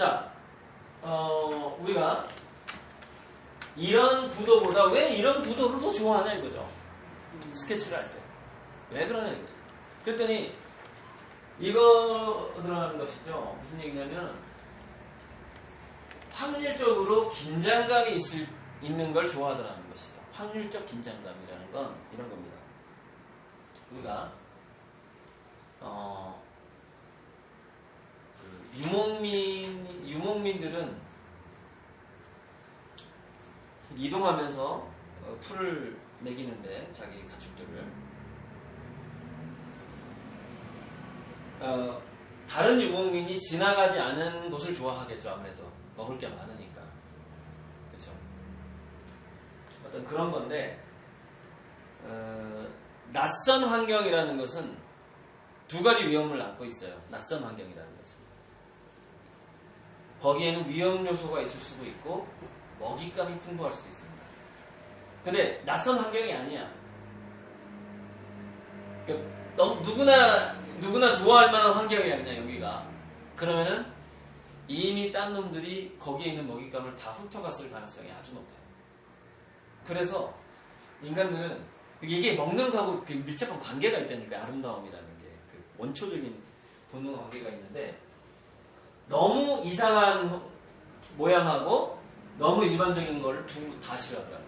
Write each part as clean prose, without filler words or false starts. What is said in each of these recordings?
자, 우리가 이런 구도보다 왜 이런 구도를 더 좋아하냐 이거죠. 스케치를 할 때. 왜 그러냐 이거죠. 그랬더니 이거 들어가는 것이죠. 무슨 얘기냐면 확률적으로 긴장감이 있는 걸 좋아하더라는 것이죠. 확률적 긴장감이라는 건 이런 겁니다. 우리가 유목민들은 이동하면서 풀을 먹이는데 자기 가축들을 다른 유목민이 지나가지 않은 곳을 좋아하겠죠. 아무래도 먹을 게 많으니까. 그렇죠? 어떤 그런 건데 낯선 환경이라는 것은 두 가지 위험을 안고 있어요. 낯선 환경이라는 것은 거기에는 위험 요소가 있을 수도 있고 먹잇감이 풍부할 수도 있습니다. 근데 낯선 환경이 아니야. 그러니까 누구나 좋아할 만한 환경이야 그냥 여기가. 그러면은 이미 딴 놈들이 거기에 있는 먹잇감을 다 훑어갔을 가능성이 아주 높아요. 그래서 인간들은 이게 먹는 거하고 밀접한 관계가 있다니까요. 아름다움이라는 게 그 원초적인 본능 관계가 있는데 너무 이상한 모양하고 너무 일반적인 걸 다 싫어하더라고요.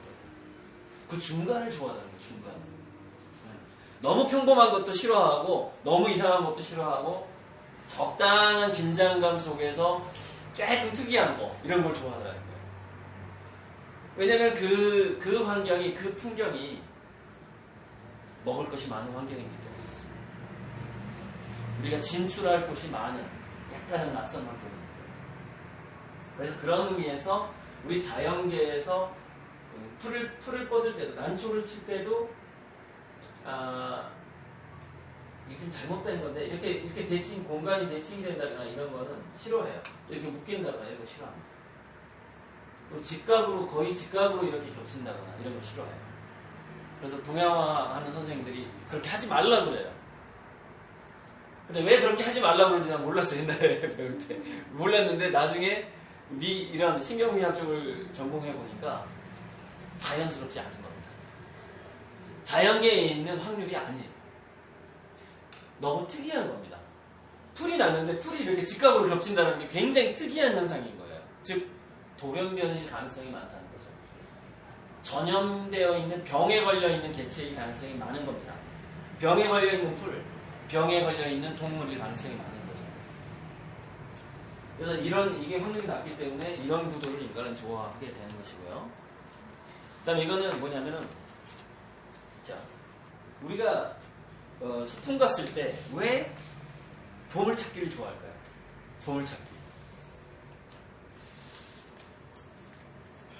그 중간을 좋아하는 거예요. 중간. 너무 평범한 것도 싫어하고 너무 이상한 것도 싫어하고 적당한 긴장감 속에서 조금 특이한 거 이런 걸 좋아하더라고요. 왜냐면 그 환경이 그 풍경이 먹을 것이 많은 환경이기 때문에 그렇습니다. 우리가 진출할 곳이 많은 약간은 낯선 환경입니다. 그래서 그런 의미에서 우리 자연계에서 풀을 뻗을 때도 난초를 칠 때도 이게 좀 잘못된 건데 이렇게 공간이 대칭이 된다거나 이런 거는 싫어해요. 이렇게 묶인다거나 이런 거 싫어합니다. 그리고 거의 직각으로 이렇게 겹친다거나 이런 거 싫어해요. 그래서 동양화 하는 선생님들이 그렇게 하지 말라 그래요. 근데 왜 그렇게 하지 말라 그러는지 난 몰랐어요. 옛날에 배울 때. 몰랐는데 나중에 이런 신경미학 쪽을 전공해 보니까 자연스럽지 않은 겁니다. 자연계에 있는 확률이 아니에요. 너무 특이한 겁니다. 풀이 났는데 풀이 이렇게 직각으로 겹친다는 게 굉장히 특이한 현상인 거예요. 즉 돌연변일 가능성이 많다는 거죠. 전염되어 있는 병에 걸려 있는 개체일 가능성이 많은 겁니다. 병에 걸려 있는 풀, 병에 걸려 있는 동물일 가능성이 많은 거죠. 그래서 이게 확률이 낮기 때문에 이런 구도를 인간은 좋아하게 되는 것이고요. 그다음에 이거는 뭐냐면은 자 우리가 소풍 갔을 때 왜 보물찾기를 좋아할까요? 보물찾기.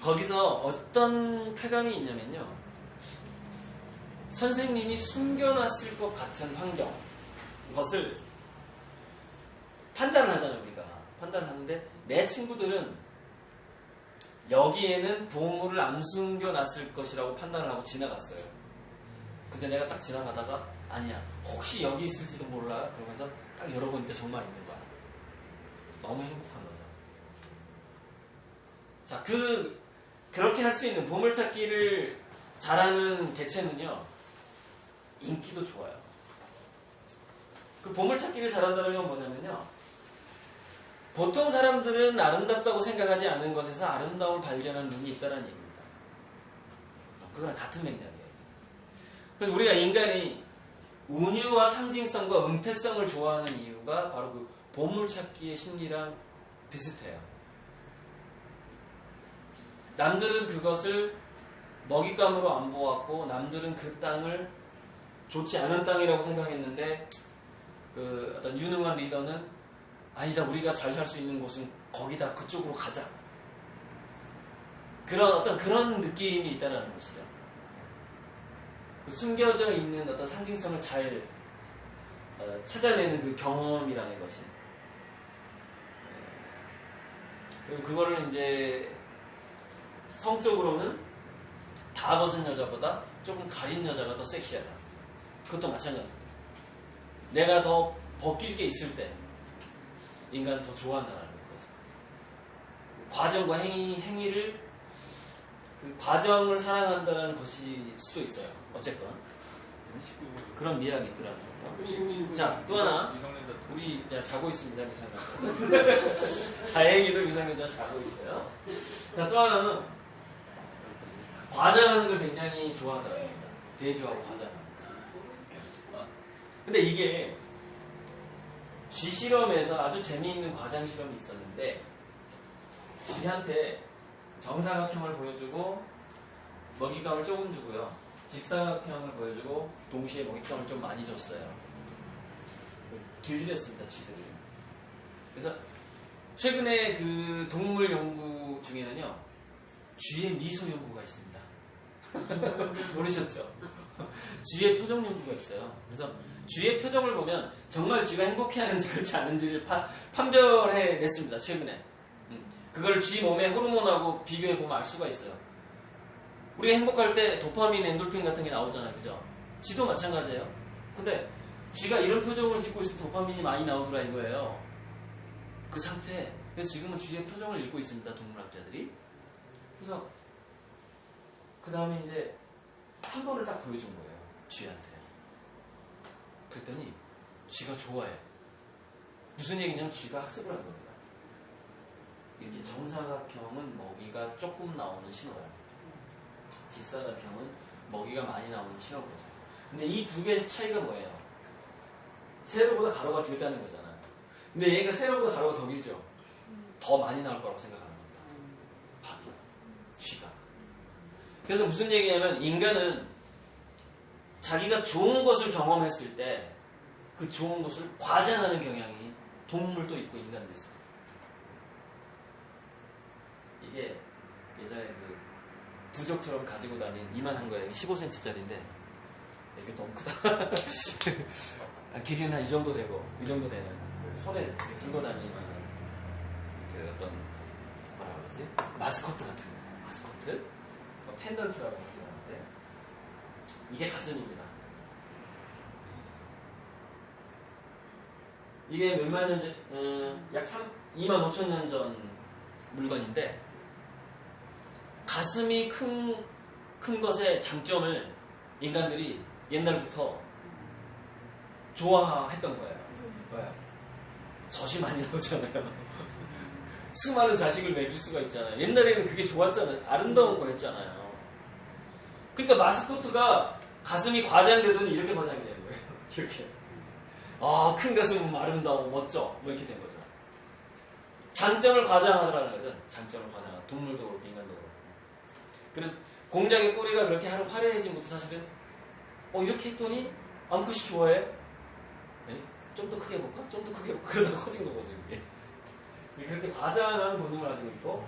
거기서 어떤 쾌감이 있냐면요. 선생님이 숨겨놨을 것 같은 환경, 것을 판단을 하잖아요, 우리가. 판단하는데, 내 친구들은 여기에는 보물을 안 숨겨놨을 것이라고 판단을 하고 지나갔어요. 근데 내가 딱 지나가다가, 아니야, 혹시 여기 있을지도 몰라. 그러면서 딱 열어보니까 정말 있는 거야. 너무 행복한 거죠. 자, 그렇게 할 수 있는 보물찾기를 잘하는 개체는요, 인기도 좋아요. 그 보물찾기를 잘한다는 건 뭐냐면요, 보통 사람들은 아름답다고 생각하지 않은 것에서 아름다움을 발견하는 눈이 있다는 얘기입니다. 그거랑 같은 맥락이에요. 그래서 우리가 인간이 운유와 상징성과 은폐성을 좋아하는 이유가 바로 그 보물찾기의 심리랑 비슷해요. 남들은 그것을 먹잇감으로 안 보았고 남들은 그 땅을 좋지 않은 땅이라고 생각했는데 그 어떤 유능한 리더는 아니다, 우리가 잘 살 수 있는 곳은 거기다, 그쪽으로 가자. 그런 느낌이 있다는 것이죠. 숨겨져 있는 어떤 상징성을 잘 찾아내는 그 경험이라는 것이. 그리고 그거를 이제 성적으로는 다 벗은 여자보다 조금 가린 여자가 더 섹시하다. 그것도 마찬가지입니다. 내가 더 벗길 게 있을 때 인간은 더 좋아한다는 거죠. 과정과 행위를 그 과정을 사랑한다는 것일 수도 있어요. 어쨌건 그런 미학이 있더라고요. 자, 또 하나 우리 자고 있습니다. 미성년자. 다행히도 미성년자 자고 있어요. 자, 또 하나는 과장하는 걸 굉장히 좋아하더라고요. 대조하고 과장하는. 근데 이게 쥐 실험에서 아주 재미있는 과장 실험이 있었는데 쥐한테 정사각형을 보여주고 먹잇감을 조금 주고요. 직사각형을 보여주고 동시에 먹잇감을 좀 많이 줬어요. 길들였습니다, 쥐들을. 그래서 최근에 그 동물 연구 중에는요, 쥐의 미소 연구가 있습니다. 모르셨죠? 쥐의 표정 연구가 있어요. 그래서 쥐의 표정을 보면 정말 쥐가 행복해하는지 그렇지 않은지를 판별해냈습니다. 최근에. 그걸 쥐 몸의 호르몬하고 비교해보면 알 수가 있어요. 우리가 행복할 때 도파민, 엔돌핀 같은 게 나오잖아요. 그죠? 쥐도 마찬가지예요. 근데 쥐가 이런 표정을 짓고 있을 때 도파민이 많이 나오더라 이거예요. 그 상태. 그래서 지금은 쥐의 표정을 읽고 있습니다. 동물학자들이. 그래서 그 다음에 이제 3번을 딱 보여준 거예요. 쥐한테. 그랬더니 쥐가 좋아해요. 무슨 얘기냐면 쥐가 학습을 한 겁니다. 이렇게 정사각형은 먹이가 조금 나오는 신호예요. 직사각형은 먹이가 많이 나오는 신호거죠. 근데 이 두 개의 차이가 뭐예요? 세로보다 가로가 길다는 거잖아요. 근데 얘가 세로보다 가로가 더 길죠. 더 많이 나올 거라고 생각하는 겁니다. 밥이, 쥐가. 그래서 무슨 얘기냐면 인간은 자기가 좋은 것을 경험했을 때 그 좋은 것을 과장하는 경향이 동물도 있고 인간도 있어요. 이게 예전에 그 부적처럼 가지고 다닌 이만한 거예요. 15cm짜리인데 이게 너무 크다. 길이는 한 이 정도 되고 이 정도 되는 손에 들고 다니는 그 어떤 뭐라 그러지? 마스코트 같은 거. 마스코트? 펜던트라고 하는데 이게 가슴입니다. 이게 몇만 년 전, 약 2만 5천 년 전 물건인데 가슴이 큰 것의 장점을 인간들이 옛날부터 좋아했던 거예요. 왜요? 젖이 많이 나오잖아요. 수많은 자식을 먹일 수가 있잖아요. 옛날에는 그게 좋았잖아요. 아름다운 거였잖아요. 그러니까 마스코트가 가슴이 과장되더니 이렇게 과장이 되는 거예요. 이렇게. 아, 큰 가슴은 아름다워, 멋져. 뭐 이렇게 된 거죠. 장점을 과장하더라는 거죠. 장점을 과장하다. 동물도 그렇고, 인간도 그렇고. 그래서 공작의 꼬리가 그렇게 화려해진 것도 사실은, 이렇게 했더니, 암컷이 좋아해? 좀 더 크게 해볼까? 좀 더 크게 해볼까? 그러다가 커진 거거든요, 이게. 그렇게 과장하는 본능을 가지고 있고,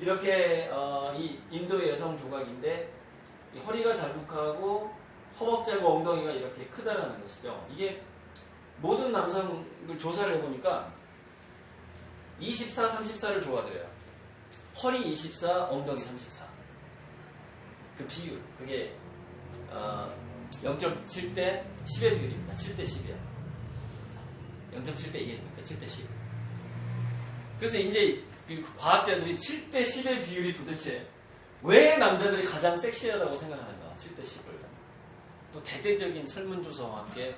이렇게, 이 인도의 여성 조각인데, 이 허리가 자북하고, 허벅지하고 엉덩이가 이렇게 크다라는 것이죠. 이게 모든 남성을 조사를 해보니까 24, 34를 좋아하더래요. 허리 24, 엉덩이 34. 그 비율, 그게 0.7대 10의 비율입니다. 7대 10이야. 0.7대 1, 그러니까 7대 10. 그래서 이제 그 과학자들이 7대 10의 비율이 도대체 왜 남자들이 가장 섹시하다고 생각하는가? 7대 10을. 또 대대적인 설문조사와 함께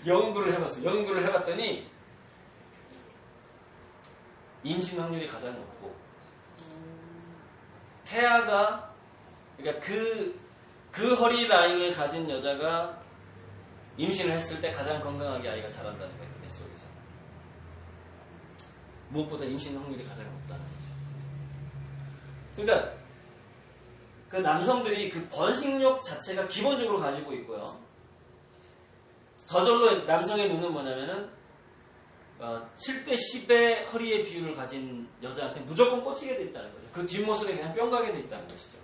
연구를 해봤어요. 연구를 해봤더니 임신 확률이 가장 높고 태아가 그러니까 그 허리 라인을 가진 여자가 임신을 했을 때 가장 건강하게 아이가 자란다는 거예요. 그 뱃속에서. 무엇보다 임신 확률이 가장 높다는 거죠. 그러니까 그 남성들이 그 번식력 자체가 기본적으로 가지고 있고요. 저절로 남성의 눈은 뭐냐면은 7대 10의 허리의 비율을 가진 여자한테 무조건 꽂히게 돼 있다는 거죠. 그 뒷모습에 그냥 뿅 가게 돼 있다는 것이죠.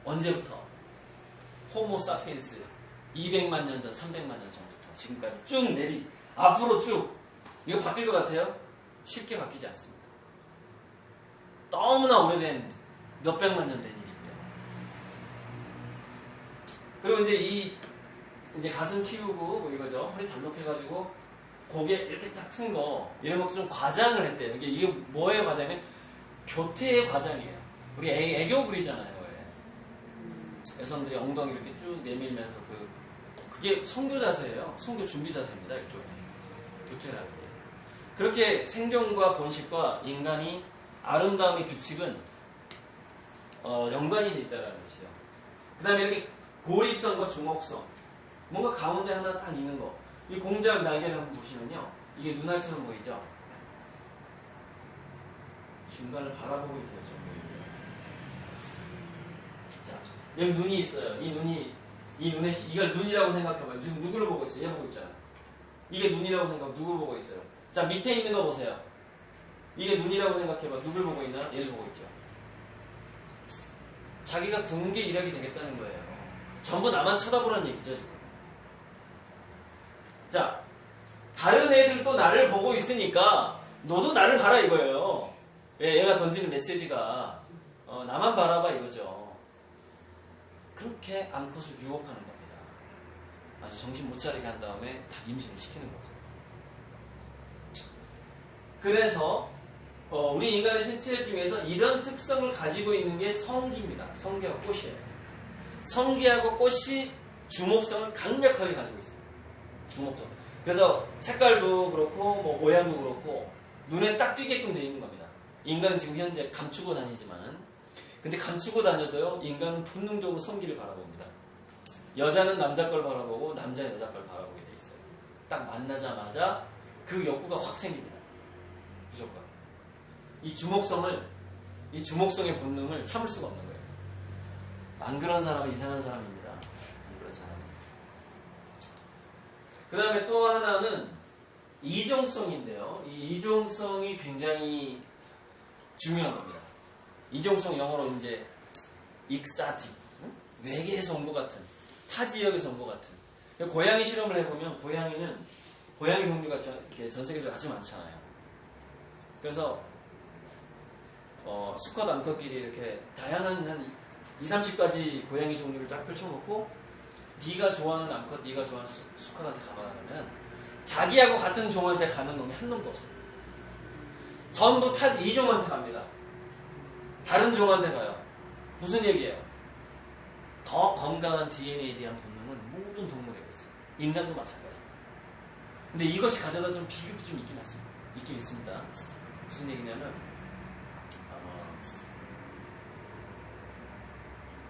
언제부터? 호모 사피엔스 200만 년 전, 300만 년 전부터 지금까지 쭉 앞으로 쭉. 이거 바뀔 것 같아요? 쉽게 바뀌지 않습니다. 너무나 오래된 몇백만 년 된 일이기 때문에. 그리고 이제 가슴 키우고 뭐 이거죠. 허리 잘록해가지고 고개 이렇게 딱 튼 거, 이런 것도 좀 과장을 했대요. 이게 뭐의 과장이면 교태의 과장이에요. 우리 애교 부리잖아요. 왜. 여성들이 엉덩이 이렇게 쭉 내밀면서 그게 성교 자세예요. 성교 준비 자세입니다. 일종의. 교태라는 게. 그렇게 생존과 본식과 인간이 아름다움의 규칙은 연관이 돼 있다는 것이죠. 그 다음에 이렇게 고립성과 주목성. 뭔가 가운데 하나 딱 있는 거. 이 공작 날개를 한번 보시면요. 이게 눈알처럼 보이죠? 중간을 바라보고 있는 거죠. 자, 여기 눈이 있어요. 이걸 눈이라고 생각해봐요. 지금 누구를 보고 있어요? 얘 보고 있잖아. 이게 눈이라고 생각하고 누구 보고 있어요? 자, 밑에 있는 거 보세요. 이게 눈이라고 생각해봐. 누굴 보고 있나? 얘를 보고 있죠. 자기가 군게 일하게 되겠다는 거예요. 전부 나만 쳐다보라는 얘기죠, 지금. 자, 다른 애들도 나를 보고 있으니까 너도 나를 봐라 이거예요. 얘가 던지는 메시지가 나만 바라봐 이거죠. 그렇게 암컷을 유혹하는 겁니다. 아주 정신 못 차리게 한 다음에 다 임신을 시키는 거죠. 그래서 우리 인간의 신체 중에서 이런 특성을 가지고 있는 게 성기입니다. 성기하고 꽃이에요. 성기하고 꽃이 주목성을 강력하게 가지고 있어요. 주목성. 그래서 색깔도 그렇고 뭐 모양도 그렇고 눈에 딱 띄게끔 되어 있는 겁니다. 인간은 지금 현재 감추고 다니지만 근데 감추고 다녀도요 인간은 본능적으로 성기를 바라봅니다. 여자는 남자 걸 바라보고 남자는 여자 걸 바라보게 돼 있어요. 딱 만나자마자 그 욕구가 확 생깁니다. 무조건. 이 주목성의 본능을 참을 수가 없는 거예요. 안 그런 사람은 이상한 사람입니다. 안 그런 사람은. 그 다음에 또 하나는 이종성인데요. 이 이종성이 굉장히 중요한 겁니다. 이종성 영어로 이제 익사티, 외계에서 온 것 같은, 타 지역에서 온 것 같은. 고양이 실험을 해보면 고양이 종류가 전 세계적으로 아주 많잖아요. 그래서 수컷 암컷끼리 이렇게 다양한 한 20-30가지 고양이 종류를 쫙 펼쳐놓고 네가 좋아하는 암컷, 네가 좋아하는 수컷한테 가봐라면 자기하고 같은 종한테 가는 놈이 한 놈도 없어요. 전부 이 종한테 갑니다. 다른 종한테 가요. 무슨 얘기예요? 더 건강한 DNA에 대한 본능은 모든 동물에게 있어요. 인간도 마찬가지예요. 근데 이것이 가져다 좀 비극이 좀 있긴 있습니다. 무슨 얘기냐면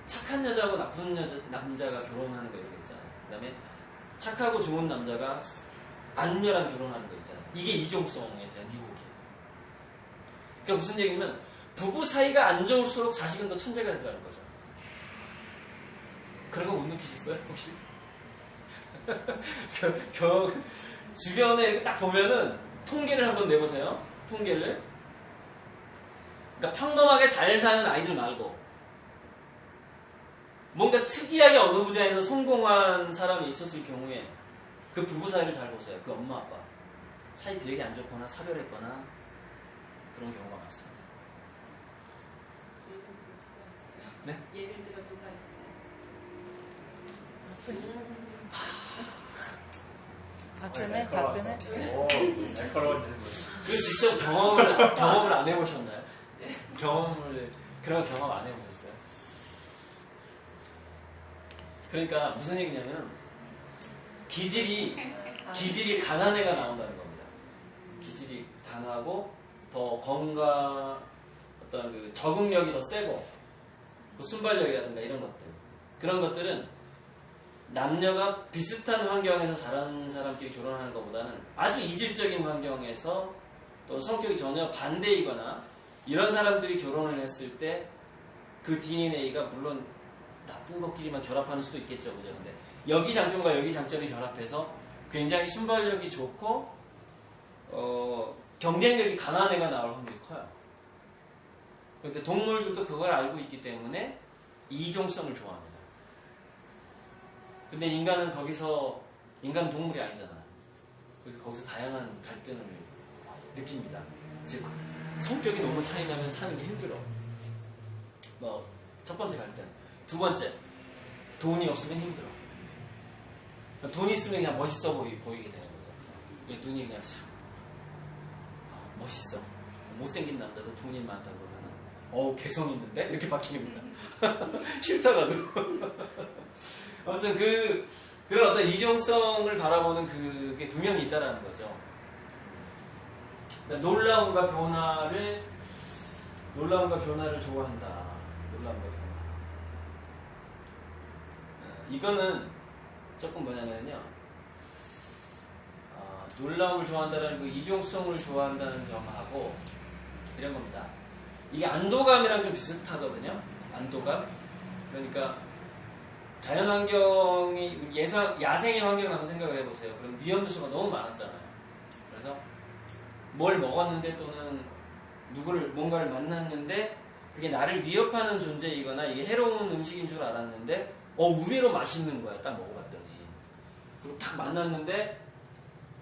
착한 여자하고 나쁜 남자가 결혼하는 거 이런 거 있잖아요. 그 다음에 착하고 좋은 남자가 안렬한 결혼하는 거 있잖아요. 이게 이종성에 대한 유혹이에요. 그러니까 무슨 얘기냐면 부부 사이가 안 좋을수록 자식은 더 천재가 된다는 거죠. 그런 거 못 느끼셨어요? 혹시? 주변에 이렇게 딱 보면은 통계를 한번 내보세요. 통계를. 그러니까 평범하게 잘 사는 아이들 말고 뭔가 특이하게 어느 분야에서 성공한 사람이 있었을 경우에 그 부부 사이를 잘 보세요. 그 엄마 아빠 사이 되게 안 좋거나 사별했거나 그런 경우가 많습니다. 네? 예를 들어 누가 있어요? 박근혜? 날카로워지는 거예요. 그 직접 경험을 안 해보셨나요? 네. 그런 경험 안 해보셨어요? 그러니까 무슨 얘기냐면 기질이 강한 애가 나온다는 겁니다. 기질이 강하고 더 어떤 그 적응력이 더 세고 그 순발력이라든가 이런 것들 그런 것들은 남녀가 비슷한 환경에서 자란 사람끼리 결혼하는 것보다는 아주 이질적인 환경에서 또 성격이 전혀 반대이거나 이런 사람들이 결혼을 했을 때 그 DNA가 물론 나쁜 것끼리만 결합하는 수도 있겠죠. 그죠? 근데 여기 장점과 여기 장점이 결합해서 굉장히 순발력이 좋고 경쟁력이 강한 애가 나올 확률이 커요. 그런데 동물들도 그걸 알고 있기 때문에 이종성을 좋아합니다. 근데 인간은 동물이 아니잖아요. 그래서 거기서 다양한 갈등을 느낍니다. 즉 성격이 너무 차이 나면 사는 게 힘들어. 첫 번째 갈등. 두 번째, 돈이 없으면 힘들어. 돈 있으면 그냥 멋있어 보이게 되는 거죠. 눈이 그냥 샥 멋있어. 못생긴 남자도 돈이 많다고 그러면은 개성 있는데? 이렇게 바뀌는 거야. 싫다가도. 아무튼 그런 어떤 이중성을 바라보는 그게 분명히 있다라는 거죠. 그러니까 놀라움과 변화를 좋아한다. 놀라움과 변화. 이거는 조금 뭐냐면요. 놀라움을 좋아한다는 그 이중성을 좋아한다는 점하고 이런 겁니다. 이게 안도감이랑 좀 비슷하거든요. 안도감. 그러니까 자연환경이 야생의 환경을 한번 생각을 해보세요. 그럼 위험 요소가 너무 많았잖아요. 그래서 뭘 먹었는데 또는 뭔가를 만났는데 그게 나를 위협하는 존재이거나 이게 해로운 음식인 줄 알았는데 의외로 맛있는 거야. 딱 먹어봤더니. 그리고 딱 만났는데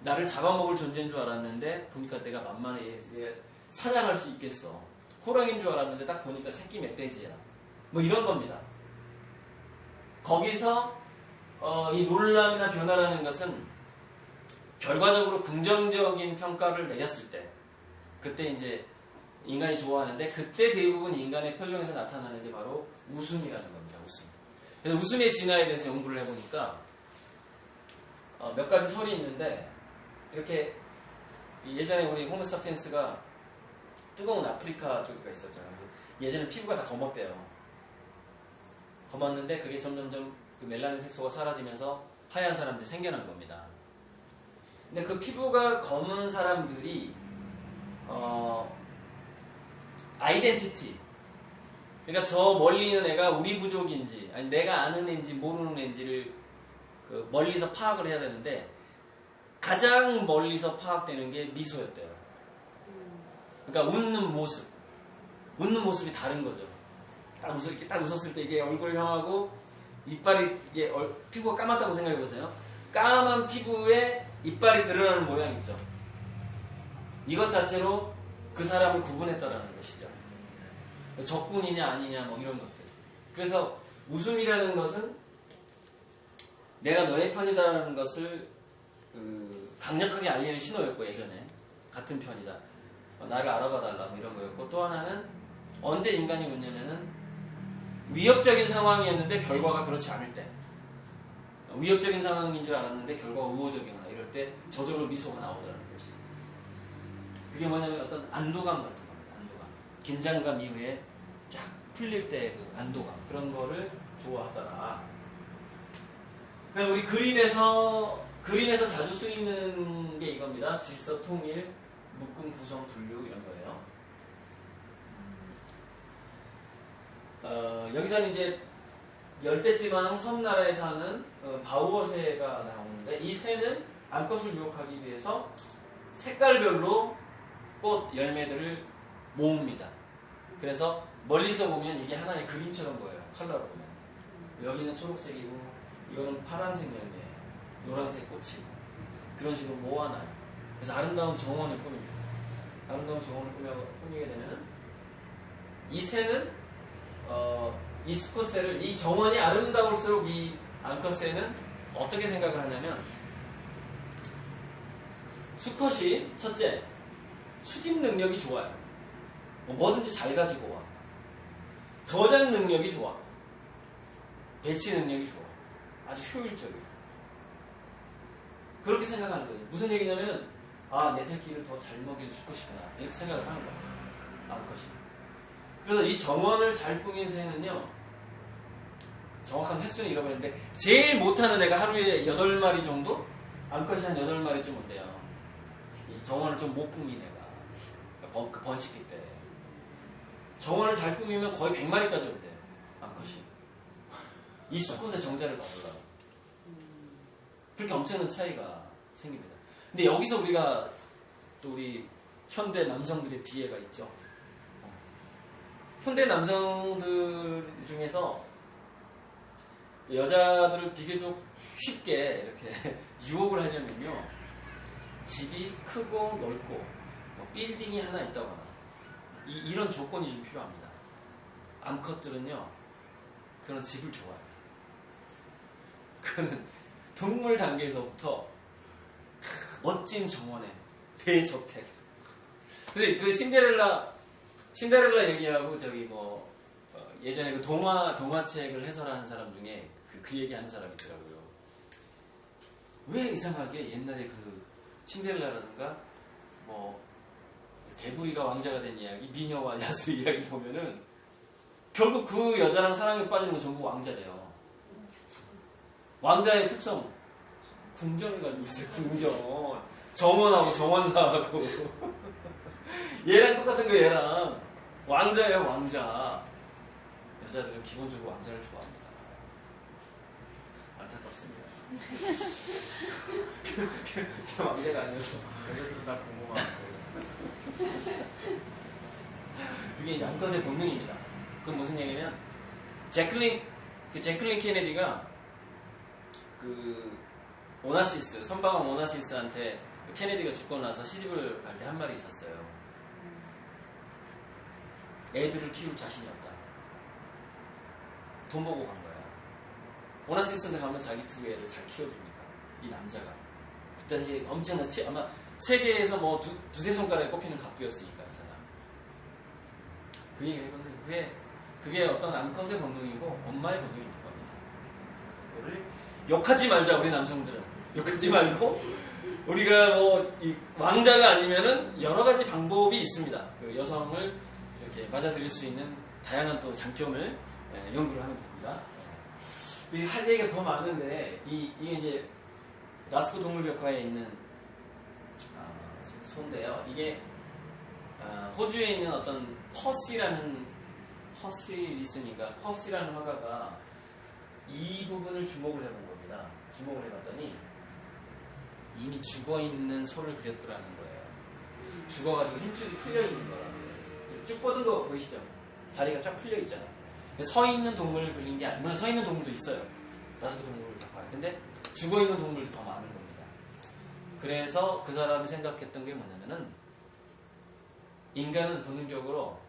나를 잡아먹을 존재인 줄 알았는데 보니까 내가 만만해 사냥할 수 있겠어. 호랑이인 줄 알았는데 딱 보니까 새끼 멧돼지야. 뭐 이런 겁니다. 거기서 이 놀람이나 변화라는 것은 결과적으로 긍정적인 평가를 내렸을 때 그때 이제 인간이 좋아하는데 그때 대부분 인간의 표정에서 나타나는 게 바로 웃음이라는 겁니다. 웃음. 그래서 웃음의 진화에 대해서 연구를 해보니까 몇 가지 설이 있는데 이렇게 예전에 우리 호모사피엔스가 뜨거운 아프리카 쪽에 있었잖아요. 예전에 피부가 다 검었대요. 검었는데 그게 점점점 그 멜라닌 색소가 사라지면서 하얀 사람들이 생겨난 겁니다. 근데 그 피부가 검은 사람들이 아이덴티티, 그러니까 저 멀리 있는 애가 우리 부족인지 아니 내가 아는 애인지 모르는 애인지를 그 멀리서 파악을 해야 되는데 가장 멀리서 파악되는 게 미소였대요. 그러니까 웃는 모습이 다른 거죠. 딱 웃었을 때 이게 얼굴 형하고 이빨이 이게 피부가 까맣다고 생각해 보세요. 까만 피부에 이빨이 드러나는 모양 있죠. 이것 자체로 그 사람을 구분했다라는 것이죠. 적군이냐 아니냐 뭐 이런 것들. 그래서 웃음이라는 것은 내가 너의 편이다라는 것을 강력하게 알리는 신호였고 예전에 같은 편이다. 나를 알아봐달라 뭐 이런 거였고 또 하나는 언제 인간이 웃냐면은 위협적인 상황이었는데 결과가 그렇지 않을 때 위협적인 상황인 줄 알았는데 결과가 우호적이거나 이럴 때 저절로 미소가 나오더라는 것이죠. 그게 뭐냐면 어떤 안도감 같은 겁니다. 안도감. 긴장감 이후에 쫙 풀릴 때 그 안도감 그런 거를 좋아하더라. 그럼 우리 그림에서 자주 쓰이는 게 이겁니다. 질서, 통일, 묶음, 구성, 분류 이런 거예요. 여기서는 이제 열대지방 섬나라에 사는 바우어새가 나오는데 이 새는 암컷을 유혹하기 위해서 색깔별로 꽃 열매들을 모읍니다. 그래서 멀리서 보면 이게 하나의 그림처럼 보여요. 컬러로 보면. 여기는 초록색이고 이거는 파란색 열매예요. 노란색 꽃이고 그런 식으로 모아놔요. 그래서 아름다운 정원을 꾸밉니다. 아름다운 정원을 꾸미게 되면 이 새는 이 수컷새를 이 정원이 아름다울수록 이 암컷새는 어떻게 생각을 하냐면 수컷이 첫째 수집 능력이 좋아요. 뭐든지 잘 가지고 와. 저장 능력이 좋아. 배치 능력이 좋아. 아주 효율적이야. 그렇게 생각하는 거예요. 무슨 얘기냐면 내 새끼를 더 잘 먹일 수컷이구나 이렇게 생각을 하는 거예요. 암컷이. 그래서 이 정원을 잘 꾸민 새는요 정확한 횟수는 잃어버렸는데 제일 못하는 애가 하루에 8마리 정도? 암컷이 한 8마리쯤 온대요. 이 정원을 좀 못 꾸민 애가 그 번식기 때 정원을 잘 꾸미면 거의 100마리까지 온대요. 암컷이. 이 수컷의 정자를 봐보려고. 그렇게 엄청난 차이가 생깁니다. 근데 여기서 우리가 또 우리 현대 남성들의 비애가 있죠. 현대 남성들 중에서 여자들을 비교적 쉽게 이렇게 유혹을 하려면요 집이 크고 넓고 빌딩이 하나 있다거나 이런 조건이 좀 필요합니다. 암컷들은요 그런 집을 좋아해요. 그거는 동물 단계에서부터 멋진 정원에 대저택. 그래서 그 신데렐라 얘기하고 저기 뭐 예전에 그 동화책을 해설하는 사람 중에 그 얘기하는 사람이 있더라고요. 왜 이상하게 옛날에 그 신데렐라라든가 뭐 개구리가 왕자가 된 이야기, 미녀와 야수 이야기 보면은 결국 그 여자랑 사랑에 빠지는 건 전부 왕자래요. 왕자의 특성 궁전을 가지고 있어요. 궁전. 정원하고 정원사하고 얘랑 똑같은 거 얘랑 왕자예요. 왕자. 여자들은 기본적으로 왕자를 좋아합니다. 안타깝습니다. 왕자가 아니어서 여자들은 다 궁금하고 그게 이제 암컷의 본능입니다. 그건 무슨 얘기냐면 제클린 케네디가 그 오나시스 선방한 오나시스한테 케네디가 죽고 나서 시집을 갈 때 한 말이 있었어요. 애들을 키울 자신이 없다. 돈 보고 간 거야. 오나시스한테 가면 자기 두 애를 잘 키워주니까 이 남자가 그때 당시 엄청났지. 아마 세계에서 뭐 두세 손가락에 꼽히는 갑부였으니까 그 사람. 그 얘기를 해봤는데 그게 어떤 암컷의 본능이고 엄마의 본능인 겁니다. 그거를 욕하지 말자. 우리 남성들은 욕하지 말고 우리가 뭐 왕자가 아니면은 여러 가지 방법이 있습니다. 그 여성을 이렇게 맞아들일 수 있는 다양한 또 장점을 연구를 하면 됩니다. 할 얘기가 더 많은데 이게 이제 라스코 동물벽화에 있는 소인데요. 이게 호주에 있는 어떤 퍼시라는 화가가 이 부분을 주목을 해본 겁니다. 주목을 해봤더니 이미 죽어있는 소를 그렸더라는 거예요. 죽어가지고 힘줄이 풀려있는 거라고요. 쭉 뻗은 거 보이시죠? 다리가 쫙 풀려있잖아요. 서 있는 동물을 그린 게 아니고, 물론 서 있는 동물도 있어요. 라스코 동물을 벽화에. 근데 죽어있는 동물도 더 많은 겁니다. 그래서 그 사람이 생각했던 게 뭐냐면은 인간은 본능적으로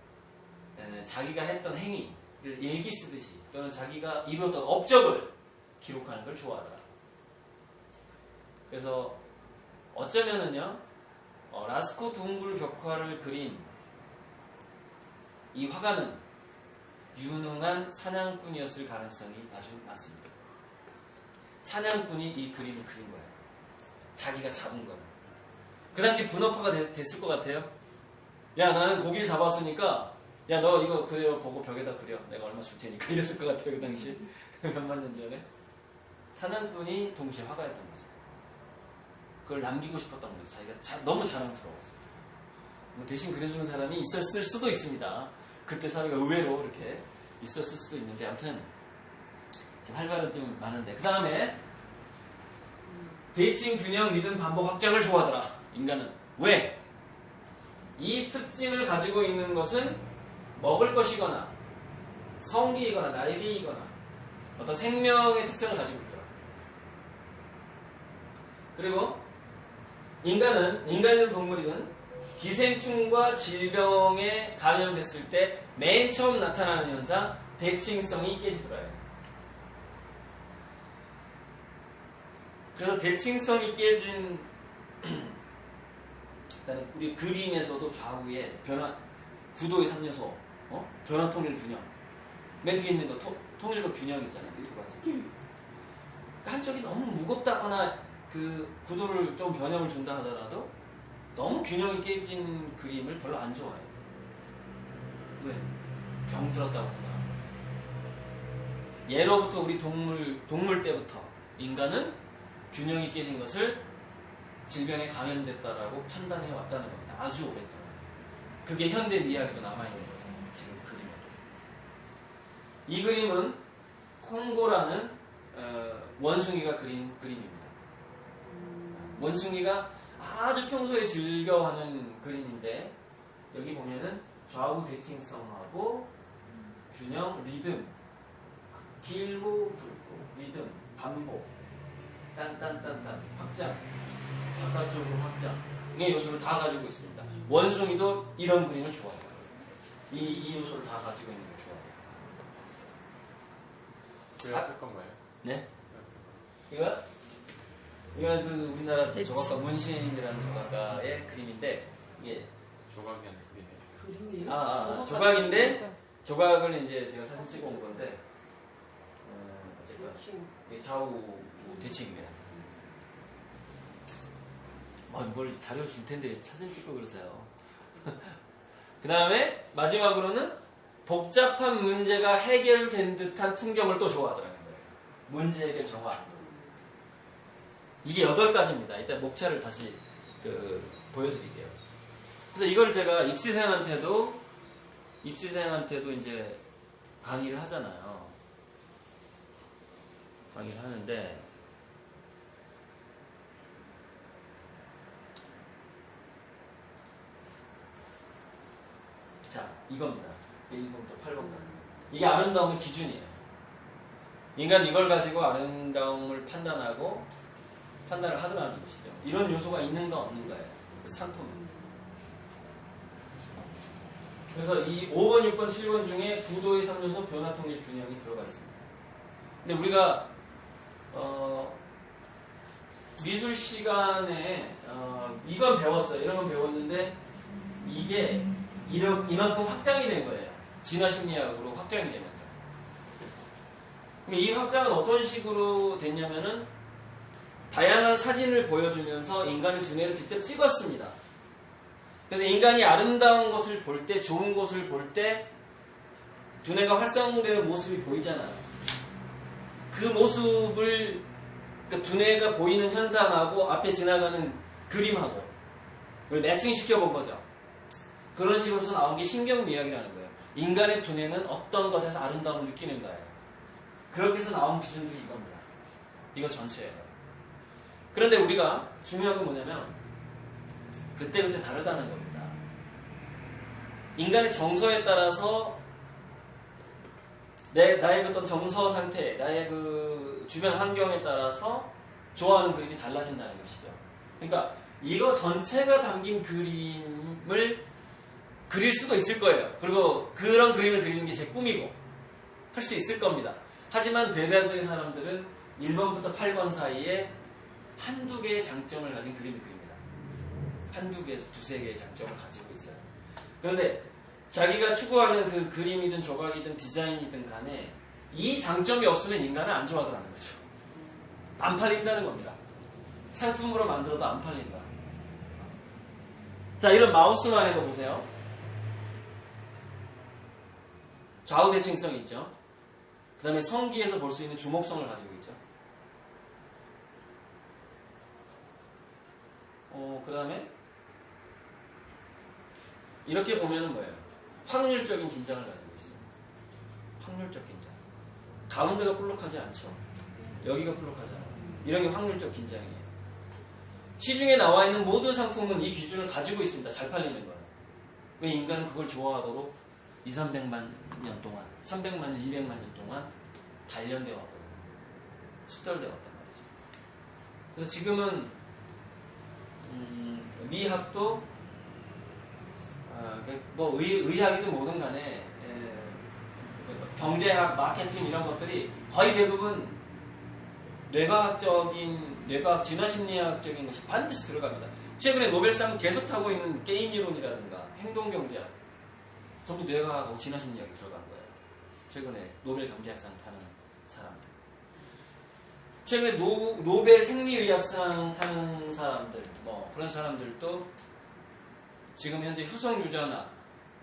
자기가 했던 행위를 일기 쓰듯이 또는 자기가 이루었던 업적을 기록하는 걸 좋아하더라. 그래서 어쩌면은요 라스코 동물 벽화를 그린 이 화가는 유능한 사냥꾼이었을 가능성이 아주 많습니다. 사냥꾼이 이 그림을 그린 거예요. 자기가 잡은 거예요. 그 당시 분업화가 됐을 것 같아요. 야 나는 고기를 잡았으니까 야 너 이거 그대로 보고 벽에다 그려. 내가 얼마 줄 테니까 이랬을 것 같아요. 그 당시 몇만 년 전에. 사냥꾼이 동시에 화가였던 거죠. 그걸 남기고 싶었던 거죠. 자기가 너무 자랑스러웠어요. 뭐 대신 그려주는 사람이 있었을 수도 있습니다. 그때 사회가 의외로 이렇게 있었을 수도 있는데 아무튼 지금 할 말은 좀 많은데 그 다음에 대칭, 균형, 리듬, 반복, 확장을 좋아하더라. 인간은. 왜? 이 특징을 가지고 있는 것은 먹을 것이거나 성기이거나 날개이거나 어떤 생명의 특성을 가지고 있더라. 그리고 인간이든 동물이든 기생충과 질병에 감염됐을 때 맨 처음 나타나는 현상 대칭성이 깨지더라요. 그래서 대칭성이 깨진 우리 그림에서도 좌우에 변화 구도의 3요소 변화 통일 균형 맨 뒤에 있는 거 통일과 균형이잖아요. 이 두 가지. 그러니까 한쪽이 너무 무겁다거나 그 구도를 좀 변형을 준다 하더라도 너무 균형이 깨진 그림을 별로 안 좋아해요. 왜? 병 들었다고 생각합니다. 예로부터 우리 동물 때부터 인간은 균형이 깨진 것을 질병에 감염됐다라고 판단해 왔다는 겁니다. 아주 오랫동안. 그게 현대 미학에도 남아있는 거예요. 지금 그림에. 이 그림은 콩고라는 원숭이가 그린 그림입니다. 원숭이가 아주 평소에 즐겨하는 그림인데 여기 보면은 좌우 대칭성하고 균형, 리듬, 길고 굵고 리듬, 반복, 딴딴딴딴, 확장, 바깥쪽으로 확장 이 요소를 다 가지고 있습니다. 원숭이도 이런 그림을 좋아해요. 이 요소를 다 가지고 있는 걸 좋아해요. 왜 앞에 건가요? 네? 이거? 이건 그 우리나라 조각가 문신이라는 조각가의 그림인데 이게 조각이 아니고 그림이에요? 조각인데 조각을 이제 제가 사진 찍어 온 건데 어쨌건 이게 좌우 대칭입니다. 뭘 자료 줄 텐데 사진 찍고 그러세요. 그 다음에 마지막으로는 복잡한 문제가 해결된 듯한 풍경을 또 좋아하더라고요. 문제 해결 정화. 이게 8가지입니다. 이따 목차를 다시 보여드릴게요. 그래서 이걸 제가 입시생한테도 이제 강의를 하잖아요. 강의를 하는데 자, 이겁니다. 1번부터 8번까지. 이게 아름다움의 기준이에요. 인간 이걸 가지고 아름다움을 판단을 하더라는 것이죠. 이런 요소가 있는가 없는가예요. 상품입니다. 그래서 이 5번, 6번, 7번 중에 구도의 3요소 변화 통일 균형이 들어가 있습니다. 근데 우리가 미술 시간에 이건 배웠어요. 이런 건 배웠는데 이게 이만큼 확장이 된 거예요. 진화심리학으로 확장이 되면서. 이 확장은 어떤 식으로 됐냐면은 다양한 사진을 보여주면서 인간의 두뇌를 직접 찍었습니다. 그래서 인간이 아름다운 것을 볼 때, 좋은 것을 볼 때 두뇌가 활성되는 모습이 보이잖아요. 그 모습을 두뇌가 보이는 현상하고 앞에 지나가는 그림하고 매칭시켜 본 거죠. 그런 식으로 나온 게 신경미학이라는 거예요. 인간의 두뇌는 어떤 것에서 아름다움을 느끼는가예요. 그렇게 해서 나온 기준들이 이겁니다. 이거 전체예요. 그런데 우리가 중요한 건 뭐냐면 그때그때 다르다는 겁니다. 인간의 정서에 따라서 나의 어떤 정서 상태, 나의 그 주변 환경에 따라서 좋아하는 그림이 달라진다는 것이죠. 그러니까 이거 전체가 담긴 그림을 그릴 수도 있을 거예요. 그리고 그런 그림을 그리는 게 제 꿈이고 할 수 있을 겁니다. 하지만 대다수의 사람들은 1번부터 8번 사이에 한두 개의 장점을 가진 그림을 그립니다. 한두 개에서 두세 개의 장점을 가지고 있어요. 그런데 자기가 추구하는 그 그림이든 조각이든 디자인이든 간에 이 장점이 없으면 인간은 안 좋아하더라는 거죠. 안 팔린다는 겁니다. 상품으로 만들어도 안 팔린다. 자, 이런 마우스만 해도 보세요. 좌우 대칭성이 있죠. 그 다음에 성기에서 볼 수 있는 주목성을 가지고 있죠. 그 다음에 이렇게 보면은 뭐예요? 확률적인 긴장을 가지고 있어요. 확률적 긴장. 가운데가 볼록하지 않죠. 여기가 볼록하잖아요. 이런 게 확률적 긴장이에요. 시중에 나와 있는 모든 상품은 이 기준을 가지고 있습니다. 잘 팔리는 거예요. 왜 인간은 그걸 좋아하도록 200~300만 년 동안, 300만 년, 200만 년 동안 단련되어 왔거든요. 숙달되어 왔단 말이죠. 그래서 지금은 미학도 뭐 의학이든 뭐든 간에 경제학, 마케팅 이런 것들이 거의 대부분 뇌과학 진화심리학적인 것이 반드시 들어갑니다. 최근에 노벨상 계속 타고 있는 게임 이론이라든가 행동경제학 전부 뇌과학하고 진화심리학이 들어간 거예요. 최근에 노벨 경제학상 타는 사람들. 최근에 노벨 생리의학상 타는 사람들, 뭐 그런 사람들도 지금 현재 후성 유전학,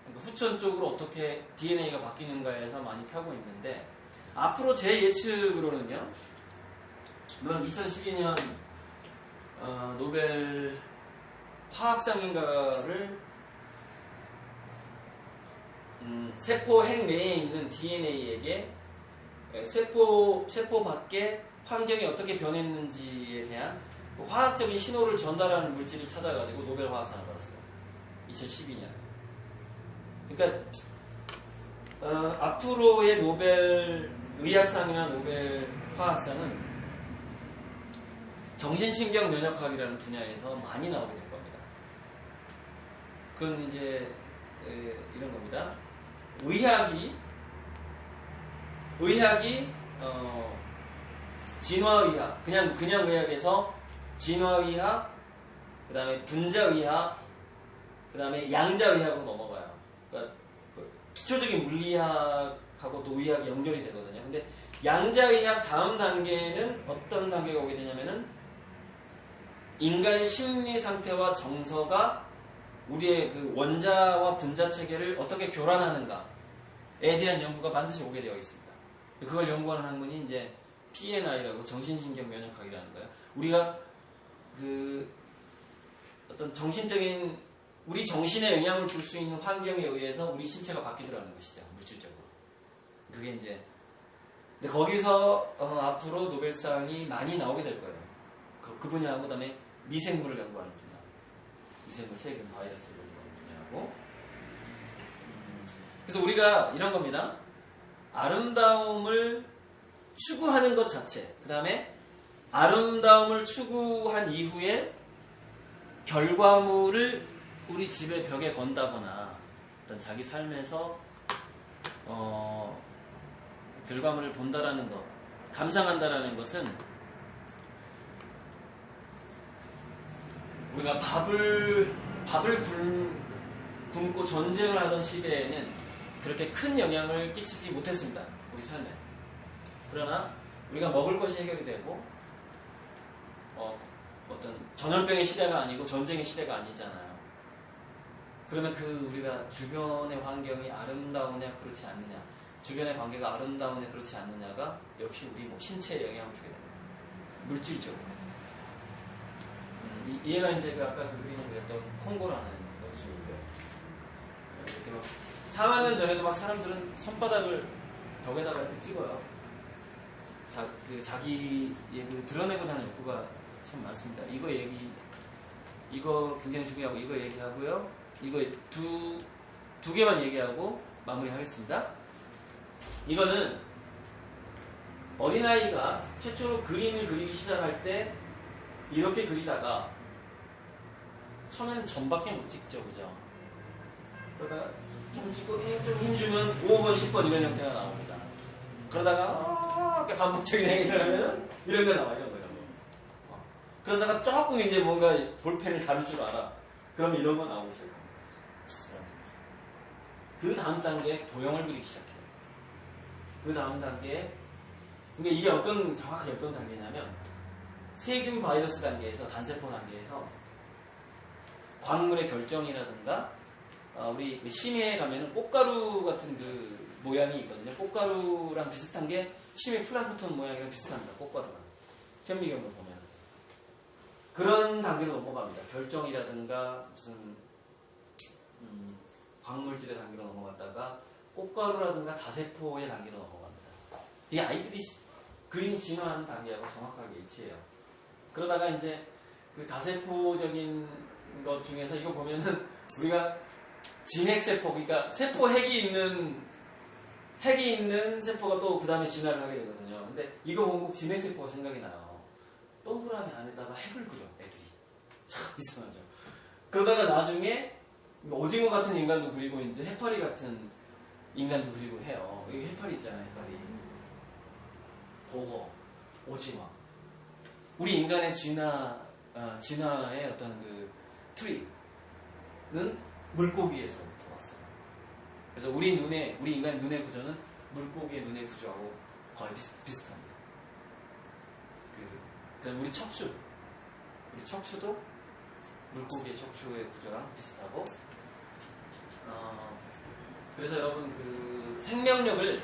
그러니까 후천 쪽으로 어떻게 DNA가 바뀌는가에서 많이 타고 있는데 앞으로 제 예측으로는요. 물론 2012년 노벨 화학상인가를 세포 핵 내에 있는 DNA에게 세포 밖에 환경이 어떻게 변했는지에 대한 화학적인 신호를 전달하는 물질을 찾아가지고 노벨 화학상을 받았어요. 2012년. 그러니까 앞으로의 노벨 의학상이나 노벨 화학상은 정신신경 면역학이라는 분야에서 많이 나오게 될 겁니다. 그건 이제 이런 겁니다. 의학이 진화의학, 그냥 의학에서 진화의학, 그 다음에 분자의학, 그 다음에 양자의학으로 넘어가요. 그러니까 그 기초적인 물리학하고 노의학이 연결이 되거든요. 근데 양자의학 다음 단계는 어떤 단계가 오게 되냐면은 인간의 심리 상태와 정서가 우리의 그 원자와 분자 체계를 어떻게 교란하는가에 대한 연구가 반드시 오게 되어 있습니다. 그걸 연구하는 학문이 이제 PNI라고 정신신경 면역학이라는 거예요. 우리가 그 어떤 정신적인 우리 정신에 영향을 줄 수 있는 환경에 의해서 우리 신체가 바뀌더라는 것이죠. 물질적으로. 그게 이제 근데 거기서 앞으로 노벨상이 많이 나오게 될 거예요. 그 분야하고 그다음에 미생물을 연구하는 분야. 미생물, 세균, 바이러스를 연구하는 분야하고 그래서 우리가 이런 겁니다. 아름다움을 추구하는 것 자체 그 다음에 아름다움을 추구한 이후에 결과물을 우리 집의 벽에 건다거나 어떤 자기 삶에서 결과물을 본다라는 것, 감상한다라는 것은 우리가 밥을 굶고 전쟁을 하던 시대에는 그렇게 큰 영향을 끼치지 못했습니다. 우리 삶에. 그러나 우리가 먹을 것이 해결이 되고 어떤 전염병의 시대가 아니고 전쟁의 시대가 아니잖아요. 그러면 우리가 주변의 환경이 아름다우냐 그렇지 않느냐 주변의 관계가 아름다우냐 그렇지 않느냐가 역시 우리 신체에 영향을 주게 됩니다. 물질적으로. 얘가 이제 아까 그림을 그렸던 콩고라는 것이고요. 이렇게 막 4만 년 전에도 막 사람들은 손바닥을 벽에다가 이렇게 찍어요. 자기 얘기를 드러내고자 하는 욕구가 참 많습니다. 이거 굉장히 중요하고 이거 얘기하고요. 이거 두 개만 얘기하고 마무리하겠습니다. 이거는 어린아이가 최초로 그림을 그리기 시작할 때 이렇게 그리다가 처음에는 점밖에 못 찍죠, 그죠? 그러다가 좀 찍고 좀 힘주면 5번, 10번 이런 형태가 나옵니다. 그러다가 이렇게 반복적인 행위를 하면 이런 거 나와요, 이런 거. 그러다가 조금 이제 뭔가 볼펜을 다룰 줄 알아. 그럼 이런 거 나오고 있어요. 그 다음 단계에 도형을 그리기 시작해요. 그 다음 단계에 근데 이게 정확하게 어떤 단계냐면 세균 바이러스 단계에서 단세포 단계에서 광물의 결정이라든가 우리 심해에 가면은 꽃가루 같은 그 모양이 있거든요. 꽃가루랑 비슷한 게 심해 플랑크톤 모양이랑 비슷합니다. 꽃가루가 현미경을 보면 그런 단계로 넘어갑니다. 결정이라든가 무슨 광물질의 단계로 넘어갔다가 꽃가루라든가 다세포의 단계로 넘어갑니다. 이게 아이들이 그림이 진화하는 단계하고 정확하게 일치해요. 그러다가 이제 그 다세포적인 것 중에서 이거 보면은 우리가 진핵세포, 그러니까 세포 핵이 있는 세포가 또 그 다음에 진화를 하게 되거든요. 근데 이거 보면 꼭 진핵세포가 생각이 나요. 동그라미 안에다가 핵을 그려, 애들이. 참 이상하죠. 그러다가 나중에 오징어 같은 인간도 그리고 이제 해파리 같은 인간도 그리고 해요. 여기 해파리 있잖아요, 해파리. 보거, 오징어. 우리 인간의 진화의 어떤 그 트리는 물고기에서부터 왔어요. 그래서 우리 인간의 눈의 구조는 물고기의 눈의 구조하고 거의 비슷합니다. 우리 척추도 물고기의 척추의 구조랑 비슷하고, 그래서 여러분 그 생명력을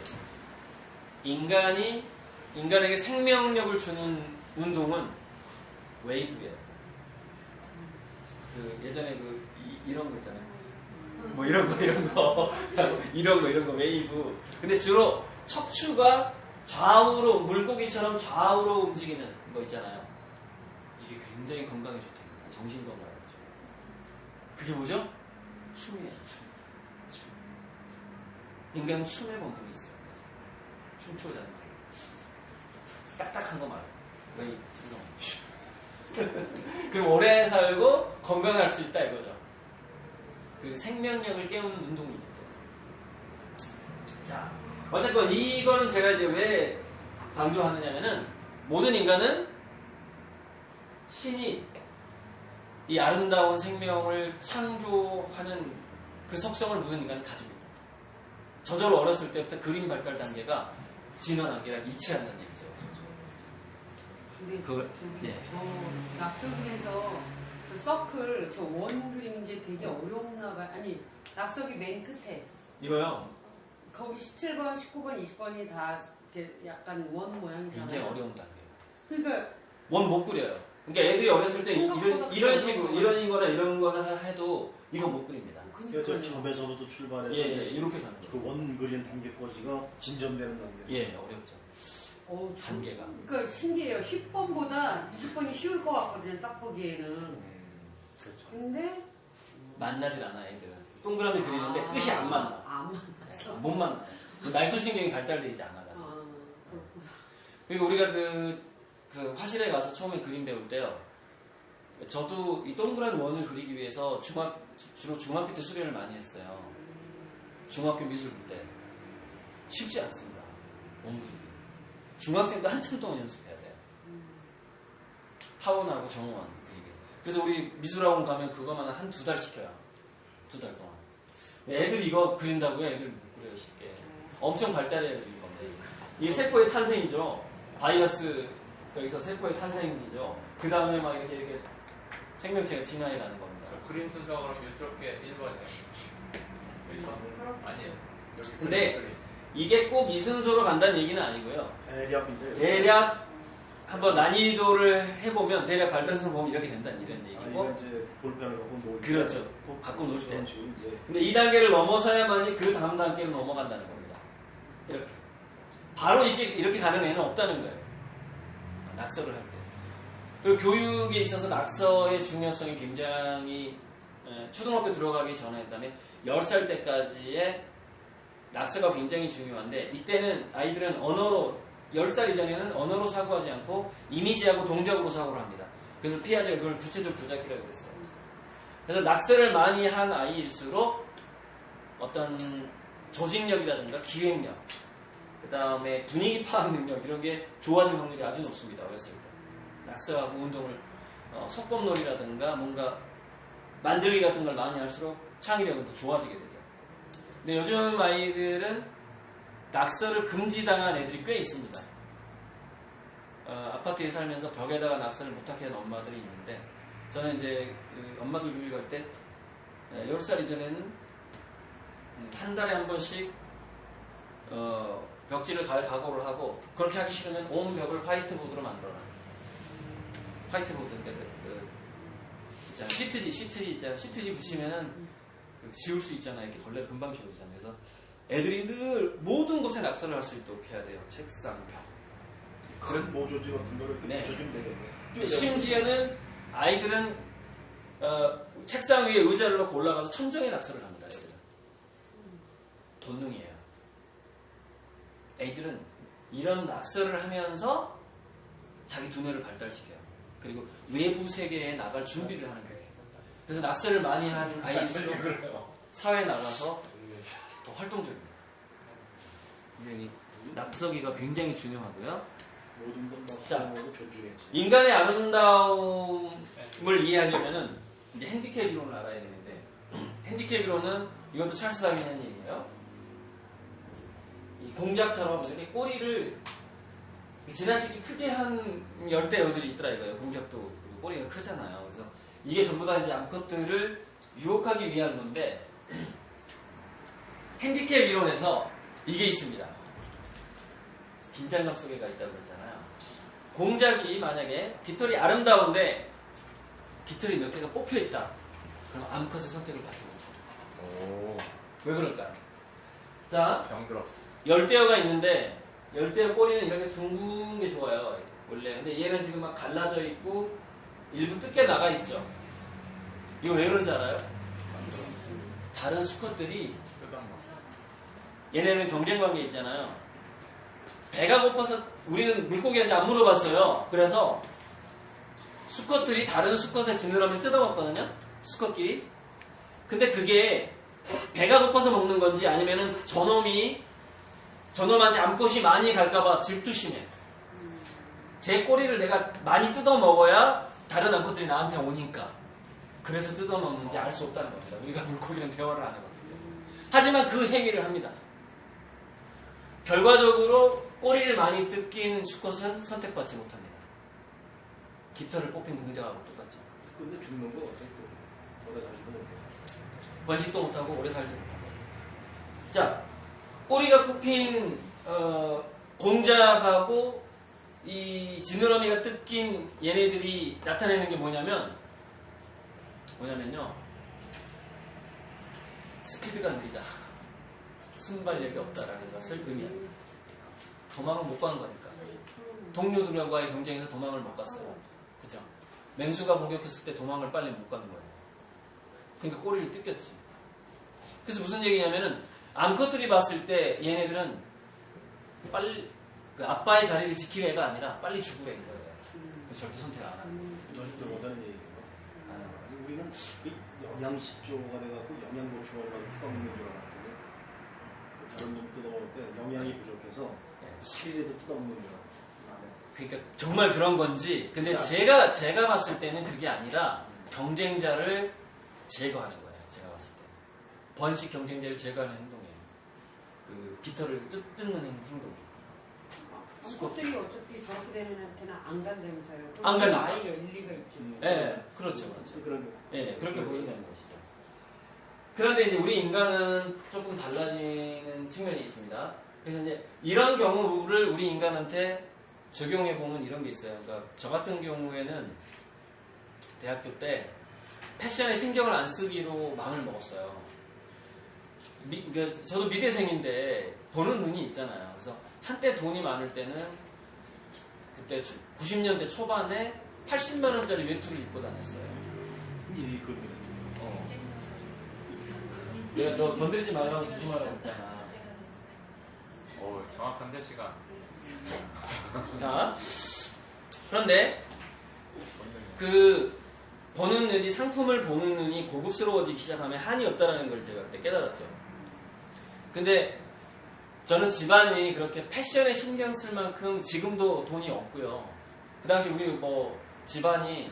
인간에게 생명력을 주는 운동은 웨이브예요. 예전에 이런 거 있잖아요. 뭐 이런 거 웨이브. 근데 주로 척추가 좌우로 물고기처럼 좌우로 움직이는 거 있잖아요. 이게 굉장히 건강에 좋답니다. 정신 건강에 좋죠. 그게 뭐죠? 춤이에요. 춤. 인간은 춤의 본능이 있어요. 춤추잖아요. 딱딱한 거 말이에요. 웨이브. 그럼 오래 살고 건강할 수 있다 이거죠. 그 생명력을 깨우는 운동이기 때문에. 자, 어쨌건 이거는 제가 이제 왜 강조하느냐면은 모든 인간은 신이 이 아름다운 생명을 창조하는 그 속성을 모든 인간이 가지고 있다. 저절로 어렸을 때부터 그림 발달 단계가 진화 단계랑 일치한다는 얘기죠. 근데 그걸, 네. 저 낙석에서 저 서클, 저 원 그리는 게 되게 어려웠나 봐요. 아니, 낙석이 맨 끝에. 이거요? 거기 17번, 19번, 20번이 다 이렇게 약간 원 모양이잖아요. 굉장히 어려운 단계예요. 그러니까 원 못 그려요. 그러니까 애들이 어렸을 때 생각보다 이런 식으로, 어려운 이런 거나 해도 이거 못 그립니다. 그러니까 점에서부터 출발해서 예, 이렇게 가는 거예요. 그 원 그리는 단계까지가 진전되는 단계. 예, 어렵죠. 단계가. 그러니까 신기해요. 10번보다 20번이 쉬울 것 같거든요. 딱 보기에는. 그렇죠. 근데 만나질 않아, 애들은. 동그라미 그리는데 끝이 안 맞나. 안 만났어. 못 만나. 날조신경이 발달되지 않아가지고. 그렇구나. 그리고 우리가 그 화실에 가서 처음에 그림 배울 때요. 저도 이 동그란 원을 그리기 위해서 주로 중학교 때 수련을 많이 했어요. 중학교 미술부 때. 쉽지 않습니다. 원 그리기. 중학생도 한참 동안 연습해야 돼요. 타원하고 정원 그리기. 그래서 우리 미술학원 가면 그거만 한 2달 시켜요. 2달 동안. 애들 이거 그린다고요? 애들 못 그려요, 쉽게. 엄청 발달해야 그린 건데. 이게 세포의 탄생이죠. 바이러스, 여기서 세포의 탄생이죠. 그 다음에 막 이렇게 생명체가 진화해 가는 겁니다. 그림 순서 그럼 이쪽에 1번이에요. 1번? 아니에요. 여기 근데 그림. 이게 꼭 이 순서로 간다는 얘기는 아니고요. 대략인데. 대략 한번 난이도를 해보면 대략 발달순을 보면 이렇게 된다는 이런 아, 얘기고. 이거 이제 볼펜을 갖고 놀 때. 그렇죠. 갖고 놀 때. 그런 식으로 이제. 근데 이 단계를 넘어서야만이 그 다음 단계로 넘어간다는 겁니다. 이렇게. 바로 이렇게 가는 애는 없다는 거예요. 낙서를 할 때. 그리고 교육에 있어서 낙서의 중요성이 굉장히 초등학교 들어가기 전에 그다음에 10살 때까지의 낙서가 굉장히 중요한데 이때는 아이들은 언어로 10살 이전에는 언어로 사고하지 않고 이미지하고 동작으로 사고를 합니다. 그래서 피아제가 그걸 구체적 부작기라고 그랬어요. 그래서 낙서를 많이 한 아이일수록 어떤 조직력이라든가 기획력 그 다음에 분위기 파악 능력 이런 게 좋아질 확률이 아주 높습니다. 어렸을 때. 낙서하고 운동을 소꿉놀이라든가 뭔가 만들기 같은 걸 많이 할수록 창의력은 더 좋아지게 되죠. 근데 요즘 아이들은 낙서를 금지당한 애들이 꽤 있습니다. 아파트에 살면서 벽에다가 낙서를 못하게 하는 엄마들이 있는데 저는 이제 그 엄마들 교육할 때 10살 이전에는 한 달에 한 번씩 벽지를 갈 각오를 하고 그렇게 하기 싫으면 온 벽을 화이트보드로 만들어라. 화이트보드 있잖아. 시트지 있잖아. 시트지 붙이면은 지울 수 있잖아. 이렇게 걸레를 금방 지워지잖아. 그래서 애들이 늘 모든 곳에 낙서를 할 수 있도록 해야 돼요. 책상, 벽. 큰 모조지 같은 거를 네. 붙여주면 되겠네. 심지어는 아이들은 책상 위에 의자를 놓고 올라가서 천정에 낙서를 합니다. 애들은. 본능이에요. 애들은 이런 낙서를 하면서 자기 두뇌를 발달시켜요. 그리고 외부 세계에 나갈 준비를 하는 거예요. 그래서 낙서를 많이 한 아이일수록 사회에 나가서 더 활동적입니다. 낙서기가 굉장히 중요하고요. 모든 건 자, 낙서하고 존중했지. 인간의 아름다움을 이해하려면은 이제 핸디캡 이론을 알아야 되는데 핸디캡 이론은 이것도 찰스 다윈이 하는 얘기예요. 이 공작처럼 이렇게 꼬리를 지나치게 크게 한 열대어들이 있더라 이거예요. 공작도 꼬리가 크잖아요. 그래서 이게 전부 다 이제 암컷들을 유혹하기 위한 건데 핸디캡 이론에서 이게 있습니다. 긴장감 속에 가 있다고 그랬잖아요. 공작이 만약에 깃털이 아름다운데 깃털이 몇 개가 뽑혀 있다. 그럼 암컷의 선택을 받지 못해요. 왜 그럴까요? 자, 병 들었어. 열대어가 있는데 열대어 꼬리는 이렇게 둥근 게 좋아요. 원래. 근데 얘는 지금 막 갈라져 있고 일부 뜯겨 나가 있죠. 이거 왜 그런지 알아요? 다른 수컷들이 얘네는 경쟁 관계 있잖아요. 배가 고파서 우리는 물고기한테 안 물어봤어요. 그래서 수컷들이 다른 수컷의 지느러미를 뜯어먹거든요. 수컷끼리. 근데 그게 배가 고파서 먹는 건지 아니면은 저놈한테 암컷이 많이 갈까봐 질투심에 제 꼬리를 내가 많이 뜯어 먹어야 다른 암컷들이 나한테 오니까 그래서 뜯어먹는지 알 수 없다는 겁니다. 우리가 물고기랑 대화를 안 해봤기 때문에. 하지만 그 행위를 합니다. 결과적으로 꼬리를 많이 뜯긴 수컷은 선택받지 못합니다. 깃털을 뽑힌 공작하고 똑같죠. 근데 죽는 거 어때? 오래 살지도 못해서. 번식도 못하고 오래 살지 못하고. 자, 꼬리가 뽑힌 공작하고 이 지느러미가 뜯긴 얘네들이 나타내는 게 뭐냐면요, 스피드가 느리다, 순발력이 없다라는 것을 의미합니다. 도망을 못 간 거니까. 동료들과의 경쟁에서 도망을 못 갔어요. 그죠? 맹수가 공격했을 때 도망을 빨리 못 가는 거예요. 그러니까 꼬리를 뜯겼지. 그래서 무슨 얘기냐면은 암컷들이 봤을 때 얘네들은 빨리 그 아빠의 자리를 지킬 애가 아니라 빨리 죽으려는 거예요. 그래서 절대 선택 안 하는 거예요. 너희들 못하는 얘기예요. 우리는 이 영양식조가 돼갖고 영양 보충을 받고 뜯어먹는 줄 알았더니 다른 놈 뜯어먹을 때 영양이 부족해서 살이라도 뜯어먹는 줄 알았어요. 그러니까 정말 그런 건지. 근데 제가 봤을 때는 그게 아니라 경쟁자를 제거하는 거예요. 제가 봤을 때 번식 경쟁자를 제거하는 행동이에요. 그 깃털을 뜯는 행동이. 암컷들이 어차피 저렇게 되는 애한테는 안 간다면서요. 안 가니까. 말이 일리가 있죠. 예, 그렇죠. 그런 거. 예, 그렇게 보인다는 것이죠. 그런데 이제 우리 인간은 조금 달라지는 측면이 있습니다. 그래서 이제 이런 경우를 우리 인간한테 적용해 보면 이런 게 있어요. 그러니까 저 같은 경우에는 대학교 때 패션에 신경을 안 쓰기로 마음을 먹었어요. 그러니까 저도 미대생인데 보는 눈이 있잖아요. 그래서 한때 돈이 많을 때는 그때 90년대 초반에 80만 원짜리 외투를 입고 다녔어요. 일이 그 내가 너 건드리지 말라고 조심하라고 했잖아. 오, 정확한 대시간. 자, 그런데 그 보는 눈이, 상품을 보는 눈이 고급스러워지기 시작하면 한이 없다라는 걸 제가 그때 깨달았죠. 근데 저는 집안이 그렇게 패션에 신경 쓸 만큼 지금도 돈이 없고요. 그 당시 우리 뭐 집안이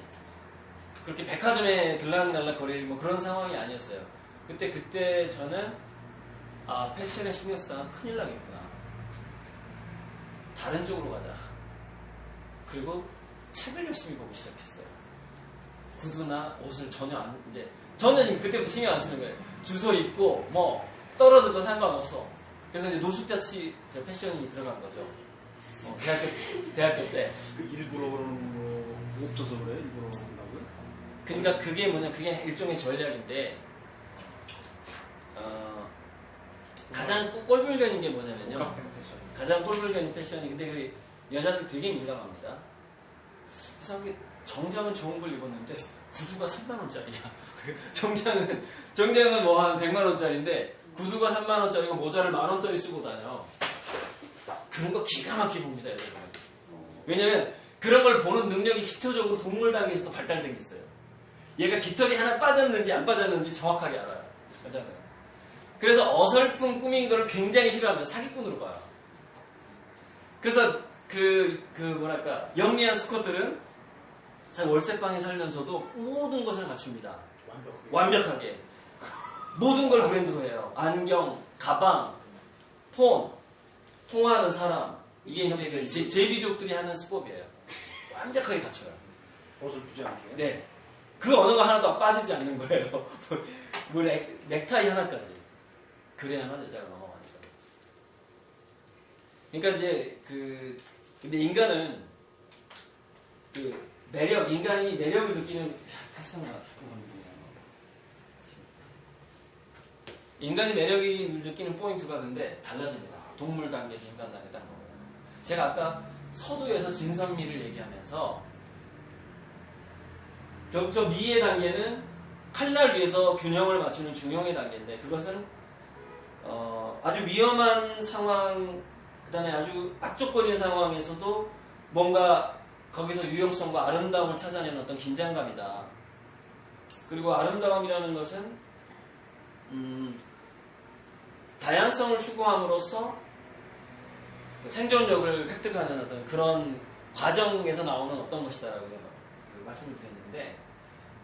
그렇게 백화점에 들락날락 거릴 뭐 그런 상황이 아니었어요. 그때 저는 패션에 신경 쓰다가 큰일 나겠구나. 다른 쪽으로 가자. 그리고 책을 열심히 보기 시작했어요. 구두나 옷을 저는 그때부터 신경 안 쓰는 거예요. 주소 있고 뭐 떨어져도 상관없어. 그래서 이제 노숙자치 패션이 들어간 거죠. 대학교 때. 그 일부러 그러는 거 없어서 그래? 일부러 그런다고요? 그러니까 그게 일종의 전략인데 가장 꼴불견인 게 뭐냐면요. 복합생 패션. 가장 꼴불견인 패션이 근데 그 여자들 되게 민감합니다. 이상하게 정장은 좋은 걸 입었는데 구두가 3만 원짜리야. 정장은 뭐 한 100만 원짜리인데 구두가 3만 원짜리고 모자를 1만 원짜리 쓰고 다녀. 그런 거 기가 막히게 봅니다, 여러분. 왜냐면 그런 걸 보는 능력이 기초적으로 동물 단계에서도 발달된 게 있어요. 얘가 깃털이 하나 빠졌는지 안 빠졌는지 정확하게 알아요. 맞잖아요. 그래서 꾸민 거를 굉장히 싫어합니다. 사기꾼으로 봐요. 그래서 영리한 수컷들은 자기 월세방에 살면서도 모든 것을 갖춥니다. 완벽하게. 모든 걸 브랜드로 해요. 안경, 가방, 폰, 통화하는 사람. 이게 이제 그 제비족들이 하는 수법이에요. 완벽하게 갖춰요. 옷을 부지 않게. 네. 그 어느 거 하나도 빠지지 않는 거예요. 뭐 넥타이 하나까지. 그래야만 여자가 넘어가니까. 그러니까 이제 근데 인간은 인간이 매력을 느끼는 인간이 매력을 느끼는 포인트가 근데 달라집니다. 동물 단계에서 인간 단계 딱 먹어요. 제가 아까 서두에서 진선미를 얘기하면서 저 미의 단계는 칼날 위에서 균형을 맞추는 중형의 단계인데 그것은 아주 위험한 상황, 그 다음에 아주 악조건인 상황에서도 뭔가 거기서 유용성과 아름다움을 찾아내는 어떤 긴장감이다. 그리고 아름다움이라는 것은 다양성을 추구함으로써 생존력을 획득하는 어떤 그런 과정에서 나오는 어떤 것이다라고 말씀을 드렸는데,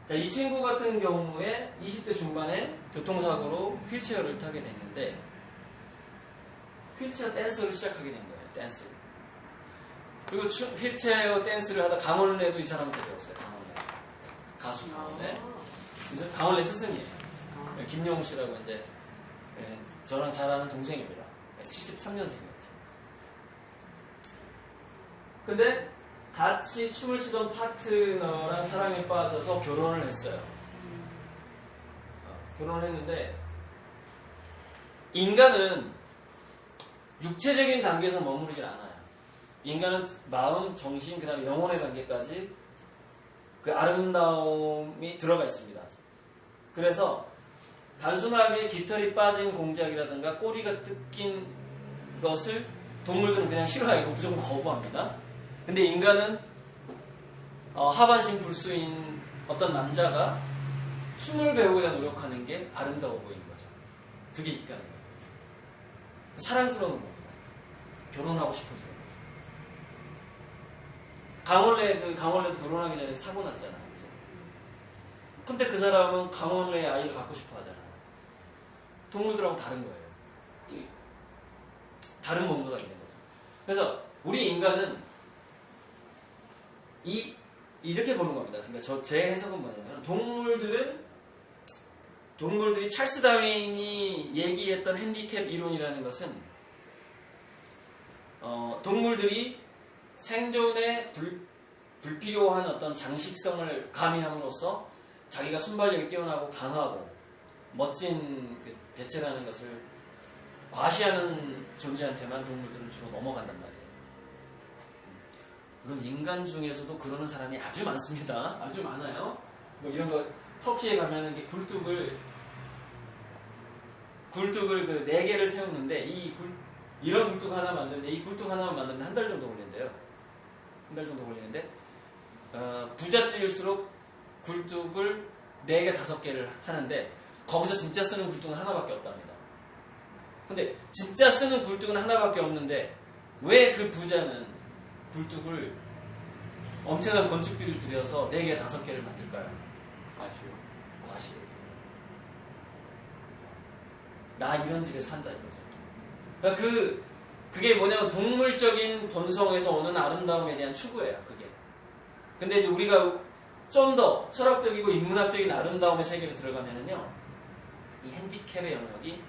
자, 이 친구 같은 경우에 20대 중반에 교통사고로 휠체어를 타게 됐는데, 휠체어 댄스를 시작하게 된 거예요. 댄스. 그리고 휠체어 댄스를 하다 강원래도 이 사람한테 배웠어요. 강원래. 가수 강원래. 그래서 강원래 스승이에요. 김용우 씨라고 이제 저랑 잘 아는 동생입니다. 73년생이었죠. 근데 같이 춤을 추던 파트너랑 사랑에 빠져서 결혼을 했어요. 결혼을 했는데 인간은 육체적인 단계에서 머무르질 않아요. 인간은 마음, 정신, 그 다음에 영혼의 단계까지 그 아름다움이 들어가 있습니다. 그래서 단순하게 깃털이 빠진 공작이라든가 꼬리가 뜯긴 것을 동물들은 그냥 싫어하고 무조건 거부합니다. 근데 인간은 하반신 불수인 어떤 남자가 춤을 배우고자 노력하는 게 아름다워 보이는 거죠. 그게 인간이에요. 사랑스러운 겁니다. 결혼하고 싶어서. 강원래도 결혼하기 전에 사고 났잖아요. 그죠? 근데 그 사람은 강원래의 아이를 갖고 싶어 하잖아요. 동물들하고 다른 거예요. 다른 뭔가가 있는 거죠. 그래서 우리 인간은 이렇게 보는 겁니다. 그러니까 제 해석은 뭐냐면 동물들이 찰스 다윈이 얘기했던 핸디캡 이론이라는 것은 동물들이 생존에 불필요한 어떤 장식성을 가미함으로써 자기가 순발력이 뛰어나고 강하고 멋진 그 개체라는 것을 과시하는 존재한테만 동물들은 주로 넘어간단 말이에요. 물론 인간 중에서도 그러는 사람이 아주 많습니다. 아주 많아요. 뭐 이런 거 터키에 가면은 굴뚝을 그 4개를 세우는데 이런 굴뚝 하나 만드는데 이 굴뚝 하나만 만드는데 한 달 정도 걸린대요. 한 달 정도 걸리는데 부잣집일수록 굴뚝을 4개, 5개를 하는데 거기서 진짜 쓰는 굴뚝은 하나밖에 없답니다. 근데 진짜 쓰는 굴뚝은 하나밖에 없는데 왜 그 부자는 굴뚝을 엄청난 건축비를 들여서 4개, 5개를 만들까요? 과시요. 나 이런 집에 산다 이거죠. 그러니까 그게 뭐냐면 동물적인 본성에서 오는 아름다움에 대한 추구예요. 그게. 근데 이제 우리가 좀 더 철학적이고 인문학적인 아름다움의 세계로 들어가면은요, 이 핸디캡의 영역이